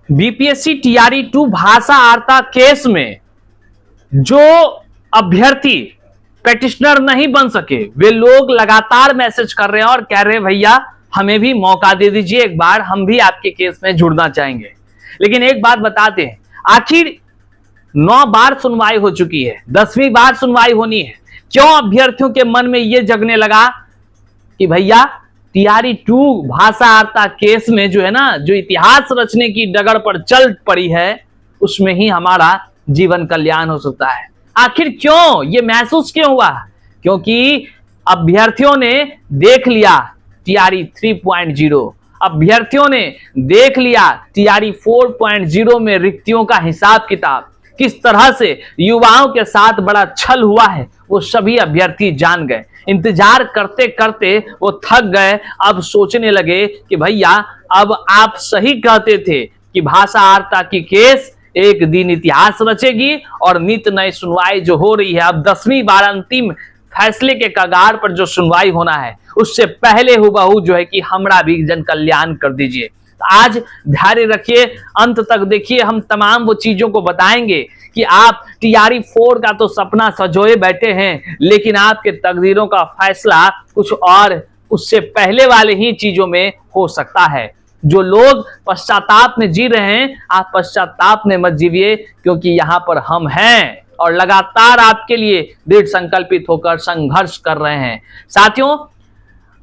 BPSC TRE 2 भाषा वार्ता case में जो अभ्यर्थी पेटिशनर नहीं बन सके वे लोग लगातार मैसेज कर रहे हैं और कह रहे हैं भैया हमें भी मौका दे दीजिए, एक बार हम भी आपके केस में जुड़ना चाहेंगे। लेकिन एक बात बताते हैं, आखिर 9 बार सुनवाई हो चुकी है, 10वीं बार सुनवाई होनी है, क्यों अभ्यर्थियों के मन में यह जगने लगा कि भैया टीआरई 2 भाषा वार्ता केस में जो है ना, जो इतिहास रचने की डगर पर चल पड़ी है उसमें ही हमारा जीवन कल्याण हो सकता है। आखिर क्यों ये महसूस क्यों हुआ? क्योंकि अभ्यर्थियों ने देख लिया टीआरई 3.0, अभ्यर्थियों ने देख लिया टीआरई 4.0 में रिक्तियों का हिसाब किताब, किस तरह से युवाओं के साथ बड़ा छल हुआ है वो सभी अभ्यर्थी जान गए। इंतजार करते करते वो थक गए, अब सोचने लगे कि भैया अब आप सही कहते थे कि भाषा वार्ता की केस एक दिन इतिहास रचेगी और नित नई सुनवाई जो हो रही है, अब 10वीं बार अंतिम फैसले के कगार पर जो सुनवाई होना है उससे पहले हुबहू जो है कि हमारा भी जन कल्याण कर दीजिए। आज धैर्य रखिए, अंत तक देखिए, हम तमाम वो चीजों को बताएंगे कि आप टीआरई 4 का तो सपना सजोए बैठे हैं, लेकिन आपके तकदीरों का फैसला कुछ और उससे पहले वाले ही चीजों में हो सकता है। जो लोग पश्चाताप में जी रहे हैं, आप पश्चाताप में मत जीविए, क्योंकि यहां पर हम हैं और लगातार आपके लिए दृढ़ संकल्पित होकर संघर्ष कर रहे हैं। साथियों,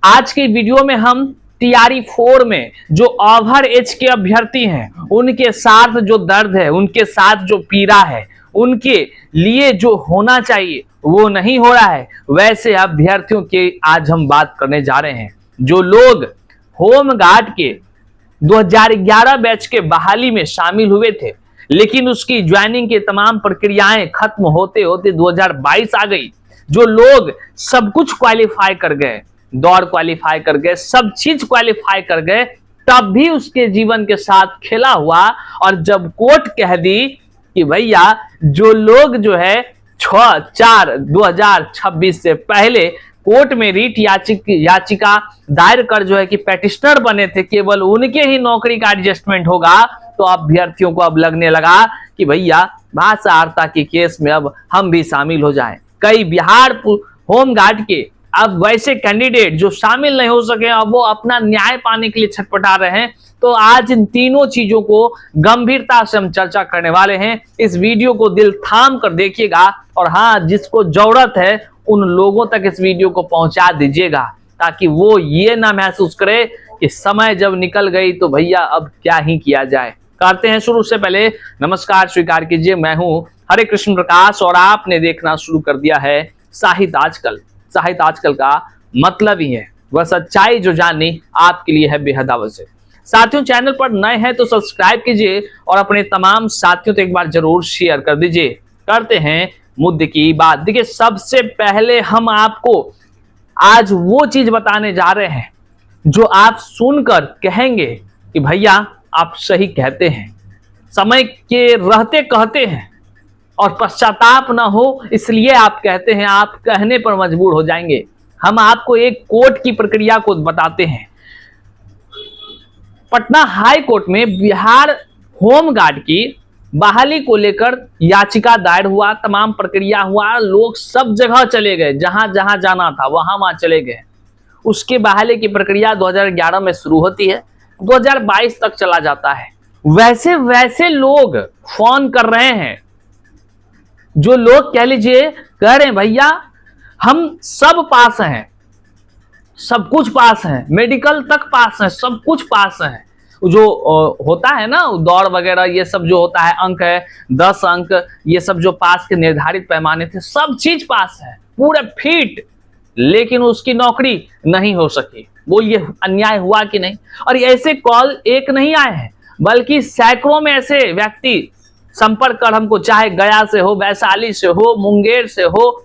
आज की वीडियो में हम टीआरई 4 में जो ओवर एज के अभ्यर्थी हैं उनके साथ जो दर्द है, उनके साथ जो पीड़ा है, उनके लिए जो होना चाहिए वो नहीं हो रहा है, वैसे अभ्यर्थियों की आज हम बात करने जा रहे हैं। जो लोग होम गार्ड के 2011 बैच के बहाली में शामिल हुए थे, लेकिन उसकी ज्वाइनिंग की तमाम प्रक्रियाएं खत्म होते होते 2022 आ गई। जो लोग सब कुछ क्वालिफाई कर गए, दौड़ क्वालिफाई कर गए, सब चीज क्वालिफाई कर गए, तब भी उसके जीवन के साथ खेला हुआ। और जब कोर्ट कह दी कि भैया जो लोग जो है 6/4/2026 से पहले कोर्ट में रीट याचिका दायर कर जो है कि पेटिशनर बने थे, केवल उनके ही नौकरी का एडजस्टमेंट होगा, तो अभ्यर्थियों को अब लगने लगा कि भैया भाषा वार्ता के केस में अब हम भी शामिल हो जाएं। कई बिहार होम गार्ड के अब वैसे कैंडिडेट जो शामिल नहीं हो सके, अब वो अपना न्याय पाने के लिए छटपटा रहे हैं। तो आज इन तीनों चीजों को गंभीरता से हम चर्चा करने वाले हैं। इस वीडियो को दिल थाम कर देखिएगा और हाँ, जिसको जरूरत है उन लोगों तक इस वीडियो को पहुंचा दीजिएगा, ताकि वो ये ना महसूस करे कि समय जब निकल गई तो भैया अब क्या ही किया जाए। करते हैं शुरू। से पहले नमस्कार स्वीकार कीजिए, मैं हूं हरे कृष्ण प्रकाश और आपने देखना शुरू कर दिया है साहित्य आजकल। साहित्य आजकल का मतलब ही है वह सच्चाई जो जाननी आपके लिए है बेहद आवश्यक। साथियों, चैनल पर नए हैं तो सब्सक्राइब कीजिए और अपने तमाम साथियों तो एक बार जरूर शेयर कर दीजिए। करते हैं मुद्दे की बात। देखिए, सबसे पहले हम आपको आज वो चीज बताने जा रहे हैं जो आप सुनकर कहेंगे कि भैया आप सही कहते हैं, समय के रहते कहते हैं और पश्चाताप ना हो इसलिए आप कहते हैं, आप कहने पर मजबूर हो जाएंगे। हम आपको एक कोर्ट की प्रक्रिया को बताते हैं। पटना हाई कोर्ट में बिहार होम गार्ड की बहाली को लेकर याचिका दायर हुआ, तमाम प्रक्रिया हुआ, लोग सब जगह चले गए, जहां जहां जाना था वहां चले गए। उसके बहाली की प्रक्रिया 2011 में शुरू होती है, 2022 तक चला जाता है। वैसे वैसे लोग फोन कर रहे हैं, जो लोग कह लीजिए कह रहे हैं भैया हम सब पास हैं, सब कुछ पास है, मेडिकल तक पास है, सब कुछ पास है। जो होता है ना दौड़ वगैरह, ये सब जो होता है, अंक है 10 अंक, ये सब जो पास के निर्धारित पैमाने थे, सब चीज पास है, पूरे फिट, लेकिन उसकी नौकरी नहीं हो सकी। वो ये अन्याय हुआ कि नहीं? और ऐसे कॉल एक नहीं आए हैं, बल्कि सैकड़ों में ऐसे व्यक्ति संपर्क कर हमको, चाहे गया से हो, वैशाली से हो, मुंगेर से हो,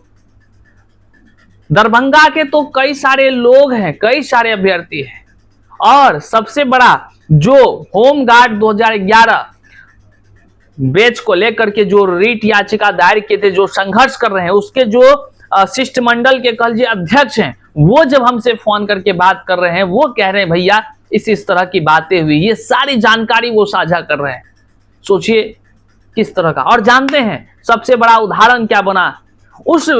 दरभंगा के तो कई सारे लोग हैं, कई सारे अभ्यर्थी हैं। और सबसे बड़ा जो होम गार्ड 2011 बैच को लेकर के जो रीट याचिका दायर किए थे, जो संघर्ष कर रहे हैं, उसके जो शिष्टमंडल के कल जी अध्यक्ष हैं, वो जब हमसे फोन करके बात कर रहे हैं, वो कह रहे हैं भैया इस तरह की बातें हुई, ये सारी जानकारी वो साझा कर रहे हैं। सोचिए किस तरह का। और जानते हैं सबसे बड़ा उदाहरण क्या बना, उस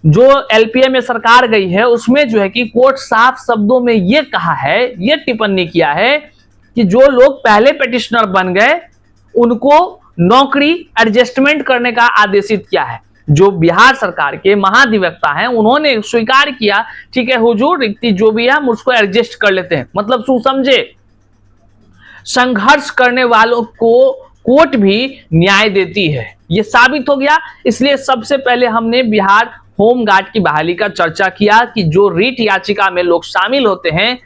जो एलपीए में सरकार गई है उसमें जो है कि कोर्ट साफ शब्दों में ये कहा है, ये टिप्पणी किया है कि जो लोग पहले पेटिशनर बन गए उनको नौकरी एडजस्टमेंट करने का आदेशित किया है। जो बिहार सरकार के महाधिवक्ता हैं उन्होंने स्वीकार किया, ठीक है हुजूर, रिक्ति जो भी है हम उसको एडजस्ट कर लेते हैं। मतलब समझे, संघर्ष करने वालों को कोर्ट भी न्याय देती है, यह साबित हो गया। इसलिए सबसे पहले हमने बिहार होमगार्ड की बहाली का चर्चा किया कि जो रीट याचिका में लोग शामिल होते हैं,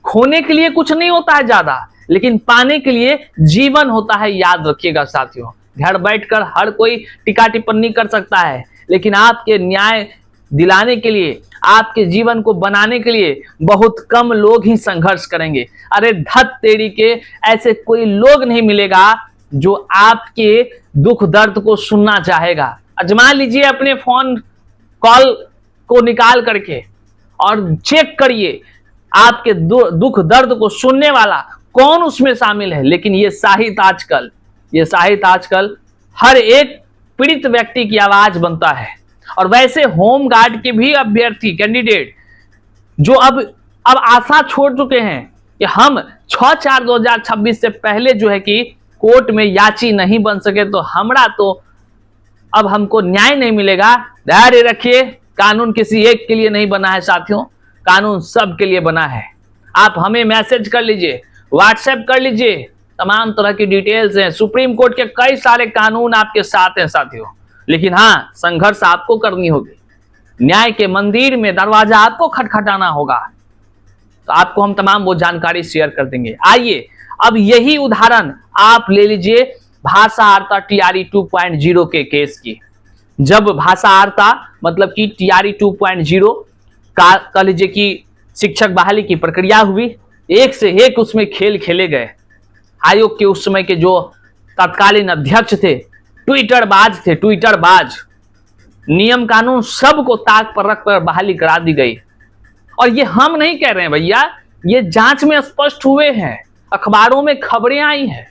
खोने के लिए कुछ नहीं होता है ज्यादा, लेकिन पाने के लिए जीवन होता है। याद रखिएगा साथियों, घर बैठकर हर कोई टीका टिप्पणी कर सकता है, लेकिन आपके न्याय दिलाने के लिए, आपके जीवन को बनाने के लिए बहुत कम लोग ही संघर्ष करेंगे। अरे धत तेरी के, ऐसे कोई लोग नहीं मिलेगा जो आपके दुख दर्द को सुनना चाहेगा। आजमा लीजिए अपने फोन कॉल को निकाल करके और चेक करिए आपके दुख दर्द को सुनने वाला कौन उसमें शामिल है। लेकिन ये साहित्य आजकल हर एक पीड़ित व्यक्ति की आवाज बनता है। और वैसे होमगार्ड के भी अभ्यर्थी कैंडिडेट जो अब आशा छोड़ चुके हैं कि हम 6/4/2026 से पहले जो है कि कोर्ट में याची नहीं बन सके तो अब हमको न्याय नहीं मिलेगा। धैर्य रखिए, कानून किसी एक के लिए नहीं बना है साथियों, कानून सब के लिए बना है। आप हमें मैसेज कर लीजिए, व्हाट्सएप कर लीजिए, तमाम तरह की डिटेल्स हैं। सुप्रीम कोर्ट के कई सारे कानून आपके साथ हैं साथियों, लेकिन हाँ, संघर्ष आपको करनी होगी। न्याय के मंदिर में दरवाजा आपको खटखटाना होगा। तो आपको हम तमाम वो जानकारी शेयर कर देंगे। आइए अब यही उदाहरण आप ले लीजिए भाषा आर्ता टीआरई 2.0 के केस की। जब भाषा आर्ता मतलब कि टीआरई 2.0 का कह लीजिए कि शिक्षक बहाली की प्रक्रिया हुई, एक से एक उसमें खेल खेले गए। आयोग के उस समय के जो तत्कालीन अध्यक्ष थे ट्विटरबाज, नियम कानून सबको ताक पर रखकर बहाली करा दी गई। और ये हम नहीं कह रहे हैं भैया, ये जांच में स्पष्ट हुए हैं, अखबारों में खबरें आई हैं,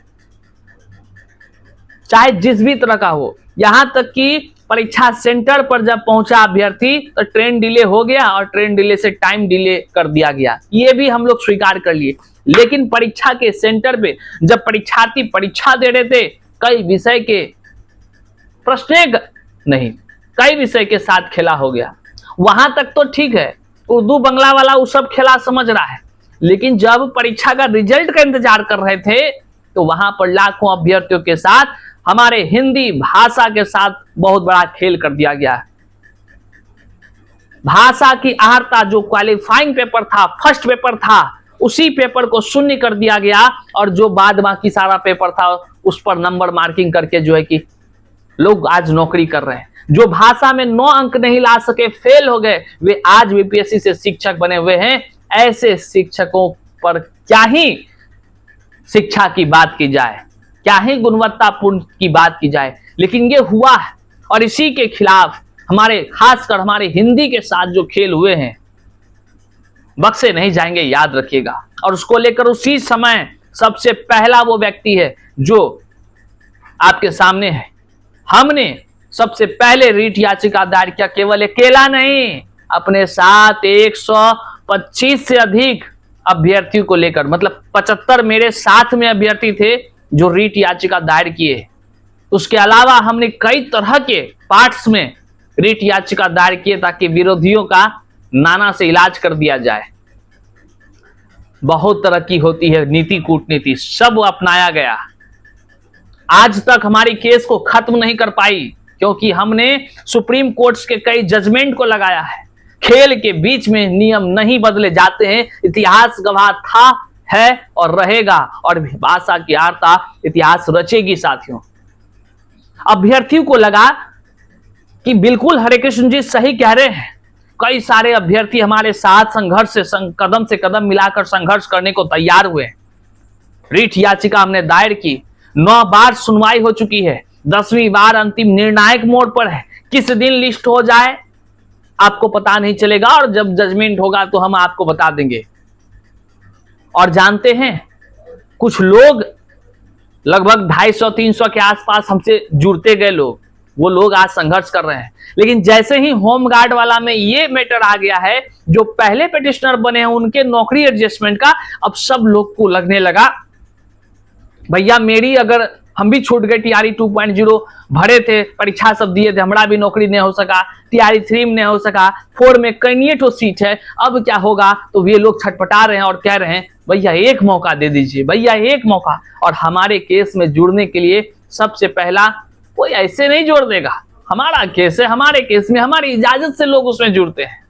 चाहे जिस भी तरह का हो। यहां तक कि परीक्षा सेंटर पर जब पहुंचा अभ्यर्थी तो ट्रेन डिले हो गया और ट्रेन डिले से टाइम डिले कर दिया गया, ये भी हम लोग स्वीकार कर लिए। लेकिन परीक्षा के सेंटर पे जब परीक्षार्थी परीक्षा दे रहे थे, कई विषय के प्रश्न नहीं, कई विषय के साथ खेला हो गया। वहां तक तो ठीक है, उर्दू बंगला वाला वो सब खेला समझ रहा है, लेकिन जब परीक्षा का रिजल्ट का इंतजार कर रहे थे तो वहां पर लाखों अभ्यर्थियों के साथ हमारे हिंदी भाषा के साथ बहुत बड़ा खेल कर दिया गया है। भाषा की आर्ता जो क्वालिफाइंग पेपर था, फर्स्ट पेपर था, उसी पेपर को शून्य कर दिया गया और जो बाद बाकी सारा पेपर था उस पर नंबर मार्किंग करके जो है कि लोग आज नौकरी कर रहे हैं। जो भाषा में 9 अंक नहीं ला सके, फेल हो गए, वे आज बीपीएससी से शिक्षक बने हुए हैं। ऐसे शिक्षकों पर क्या ही शिक्षा की बात की जाए, क्या ही गुणवत्तापूर्ण की बात की जाए, लेकिन ये हुआ है। और इसी के खिलाफ खासकर हमारे हिंदी के साथ जो खेल हुए हैं, बख्शे नहीं जाएंगे, याद रखिएगा। और उसको लेकर उसी समय सबसे पहला वो व्यक्ति है जो आपके सामने है। हमने सबसे पहले रीट याचिका दायर किया, केवल अकेला नहीं, अपने साथ 125 से अधिक अभ्यर्थियों को लेकर, मतलब 75 मेरे साथ में अभ्यर्थी थे जो रीट याचिका दायर किए। उसके अलावा हमने कई तरह के पार्ट्स में रीट याचिका दायर किए ताकि विरोधियों का नाना से इलाज कर दिया जाए। बहुत तरह की होती है नीति, कूटनीति, सब अपनाया गया। आज तक हमारी केस को खत्म नहीं कर पाई क्योंकि हमने सुप्रीम कोर्ट्स के कई जजमेंट को लगाया है। खेल के बीच में नियम नहीं बदले जाते हैं, इतिहास गवाह था, है और रहेगा। और भाषा की आर्ता इतिहास रचेगी साथियों। अभ्यर्थियों को लगा कि बिल्कुल हरे कृष्ण जी सही कह रहे हैं। कई सारे अभ्यर्थी हमारे साथ संघर्ष से कदम से कदम मिलाकर संघर्ष करने को तैयार हुए। रीट याचिका हमने दायर की, 9 बार सुनवाई हो चुकी है, 10वीं बार अंतिम निर्णायक मोड़ पर है। किस दिन लिस्ट हो जाए आपको पता नहीं चलेगा और जब जजमेंट होगा तो हम आपको बता देंगे। और जानते हैं, कुछ लोग लगभग 250-300 के आसपास हमसे जुड़ते गए लोग, वो लोग आज संघर्ष कर रहे हैं। लेकिन जैसे ही होम गार्ड वाला में ये मैटर आ गया है, जो पहले पिटिशनर बने हैं उनके नौकरी एडजस्टमेंट का, अब सब लोग को लगने लगा भैया मेरी, अगर हम भी छूट गए, टीआरई 2.0 भरे थे, परीक्षा सब दिए थे, हमारा भी नौकरी नहीं हो सका, टीआरई 3 में नहीं हो सका, 4 में कई तो सीट है, अब क्या होगा। तो ये लोग छटपटा रहे हैं और कह रहे हैं भैया एक मौका दे दीजिए, भैया एक मौका। और हमारे केस में जुड़ने के लिए सबसे पहला, कोई ऐसे नहीं जोड़ देगा, हमारा केस है, हमारे केस में हमारी इजाजत से लोग उसमें जुड़ते हैं।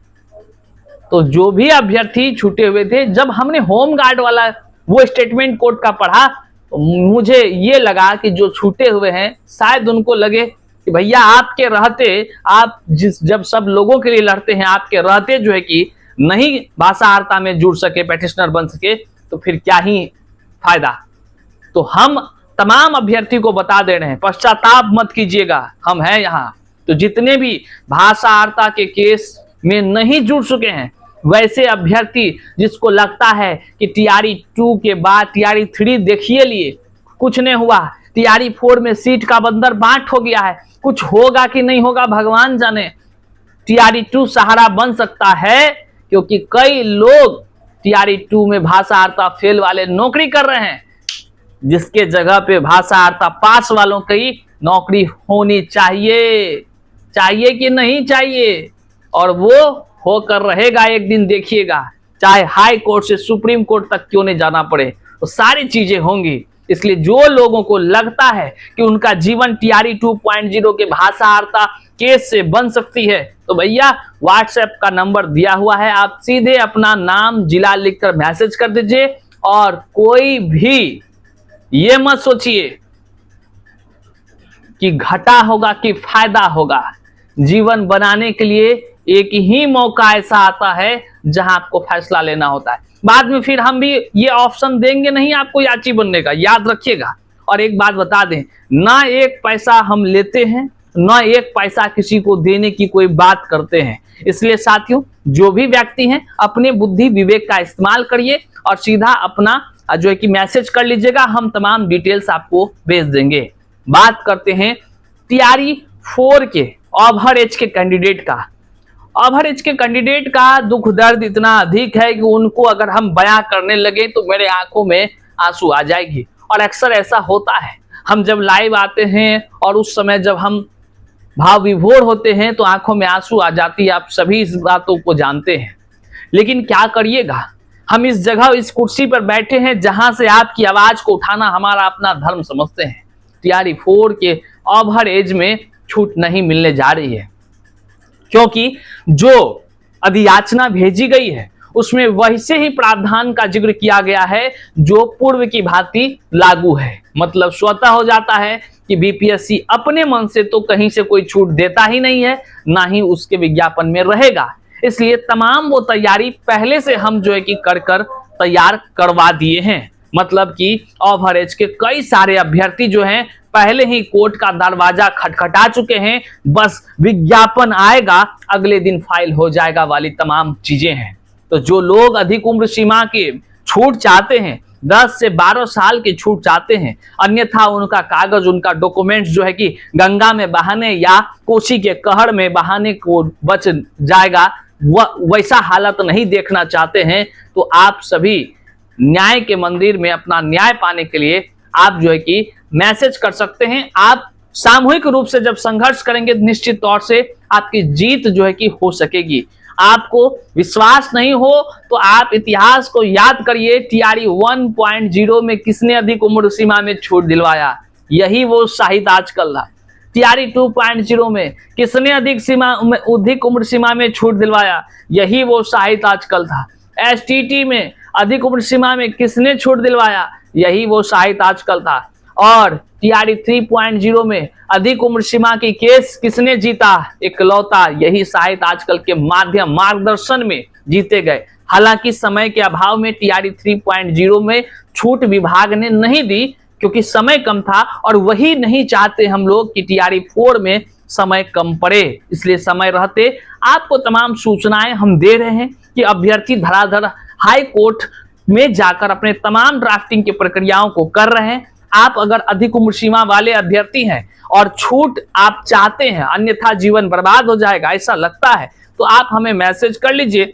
तो जो भी अभ्यर्थी छूटे हुए थे, जब हमने होम गार्ड वाला वो स्टेटमेंट कोर्ट का पढ़ा, तो मुझे ये लगा कि जो छूटे हुए हैं शायद उनको लगे कि भैया आपके रहते, आप जब सब लोगों के लिए लड़ते हैं, आपके रहते जो है कि नहीं भाषा वार्ता में जुड़ सके, पेटिशनर बन सके, तो फिर क्या ही फायदा। तो हम तमाम अभ्यर्थी को बता दे रहे हैं, पश्चाताप मत कीजिएगा, हम हैं यहाँ। तो जितने भी भाषा वार्ता के केस में नहीं जुड़ चुके हैं, वैसे अभ्यर्थी जिसको लगता है कि टीआरई 2 के बाद टीआरई 3 देखिए लिए कुछ नहीं हुआ, टीआरई 4 में सीट का बंदर बांट हो गया है, कुछ होगा कि नहीं होगा भगवान जाने, टीआरई 2 सहारा बन सकता है, क्योंकि कई लोग टीआरई 2 में भाषा वार्ता फेल वाले नौकरी कर रहे हैं, जिसके जगह पे भाषा वार्ता पास वालों की नौकरी होनी चाहिए। चाहिए कि नहीं चाहिए? और वो होकर रहेगा एक दिन, देखिएगा, चाहे हाई कोर्ट से सुप्रीम कोर्ट तक क्यों नहीं जाना पड़े, तो सारी चीजें होंगी। इसलिए जो लोगों को लगता है कि उनका जीवन टीआरई 2.0 के भाषा वार्ता केस से बन सकती है, तो भैया व्हाट्सएप का नंबर दिया हुआ है, आप सीधे अपना नाम जिला लिखकर मैसेज कर दीजिए। और कोई भी ये मत सोचिए कि घाटा होगा कि फायदा होगा। जीवन बनाने के लिए एक ही मौका ऐसा आता है जहां आपको फैसला लेना होता है। बाद में फिर हम भी ये ऑप्शन देंगे नहीं आपको याची बनने का, याद रखिएगा। और एक बात बता दें, ना एक पैसा हम लेते हैं, ना एक पैसा किसी को देने की कोई बात करते हैं। इसलिए साथियों, जो भी व्यक्ति हैं, अपने बुद्धि विवेक का इस्तेमाल करिए और सीधा अपना जो है कि मैसेज कर लीजिएगा, हम तमाम डिटेल्स आपको भेज देंगे। बात करते हैं टीआरई 4 के ओवर एज के कैंडिडेट का। ओवर एज के कैंडिडेट का दुख दर्द इतना अधिक है कि उनको अगर हम बयां करने लगे तो मेरे आंखों में आंसू आ जाएगी। और अक्सर ऐसा होता है, हम जब लाइव आते हैं और उस समय जब हम भाव विभोर होते हैं तो आंखों में आंसू आ जाती है। आप सभी इस बातों को जानते हैं, लेकिन क्या करिएगा, हम इस जगह, इस कुर्सी पर बैठे हैं जहां से आपकी आवाज को उठाना हमारा अपना धर्म समझते हैं। टीआरई 4 के ओवर एज में छूट नहीं मिलने जा रही है, क्योंकि जो अधियाचना भेजी गई है उसमें वैसे ही प्रावधान का जिक्र किया गया है जो पूर्व की भांति लागू है। मतलब स्वतः हो जाता है कि बीपीएससी अपने मन से तो कहीं से कोई छूट देता ही नहीं है, ना ही उसके विज्ञापन में रहेगा। इसलिए तमाम वो तैयारी पहले से हम जो है कि कर तैयार करवा दिए हैं। मतलब कि ओवर एज के कई सारे अभ्यर्थी जो हैं पहले ही कोर्ट का दरवाजा खटखटा चुके हैं, बस विज्ञापन आएगा अगले दिन फाइल हो जाएगा वाली तमाम चीजें हैं। तो जो लोग अधिक उम्र सीमा की छूट चाहते हैं, 10 से 12 साल की छूट चाहते हैं, अन्यथा उनका कागज, उनका डॉक्यूमेंट्स जो है कि गंगा में बहाने या कोसी के कहर में बहाने को बच जाएगा, वैसा हालत नहीं देखना चाहते हैं, तो आप सभी न्याय के मंदिर में अपना न्याय पाने के लिए आप जो है कि मैसेज कर सकते हैं। आप सामूहिक रूप से जब संघर्ष करेंगे, निश्चित तौर से आपकी जीत जो है कि हो सकेगी। आपको विश्वास नहीं हो तो आप इतिहास को याद करिए, टीआरई 1.0 में किसने अधिक उम्र सीमा में छूट दिलवाया? यही वो शाहिद आजकल था। टीआरई 2.0 में किसने अधिक उम्र सीमा में छूट दिलवाया? यही वो शाहिद आजकल था। एसटीटी में अधिक उम्र सीमा में किसने छूट दिलवाया? यही वो शाहिद आजकल था। और टीआरई 3.0 में अधिक उम्र सीमा की केस किसने जीता? इकलौता यही शाहिद आजकल के मार्गदर्शन में जीते गए। हालांकि समय के अभाव में टीआरई 3.0 में छूट विभाग ने नहीं दी, क्योंकि समय कम था, और वही नहीं चाहते हम लोग कि टीआरई 4 में समय कम पड़े। इसलिए समय रहते आपको तमाम सूचनाएं हम दे रहे हैं कि अभ्यर्थी धड़ाधड़ हाई कोर्ट में जाकर अपने तमाम ड्राफ्टिंग की प्रक्रियाओं को कर रहे हैं। आप अगर अधिक उम्र सीमा वाले अभ्यर्थी हैं और छूट आप चाहते हैं, अन्यथा जीवन बर्बाद हो जाएगा ऐसा लगता है, तो आप हमें मैसेज कर लीजिए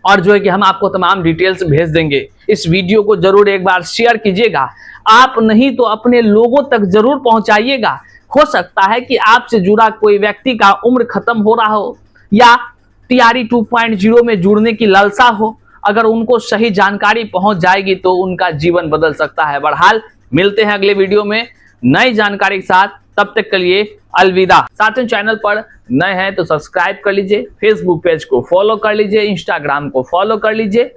और जो है कि हम आपको तमाम डिटेल्स भेज देंगे। इस वीडियो को जरूर एक बार शेयर कीजिएगा, आप नहीं तो अपने लोगों तक जरूर पहुंचाइएगा। हो सकता है कि आपसे जुड़ा कोई व्यक्ति का उम्र खत्म हो रहा हो या टीआरई 2.0 में जुड़ने की लालसा हो। अगर उनको सही जानकारी पहुंच जाएगी तो उनका जीवन बदल सकता है। बहरहाल मिलते हैं अगले वीडियो में नई जानकारी के साथ, तब तक के लिए अलविदा। साथ ही चैनल पर नए हैं तो सब्सक्राइब कर लीजिए, फेसबुक पेज को फॉलो कर लीजिए, इंस्टाग्राम को फॉलो कर लीजिए।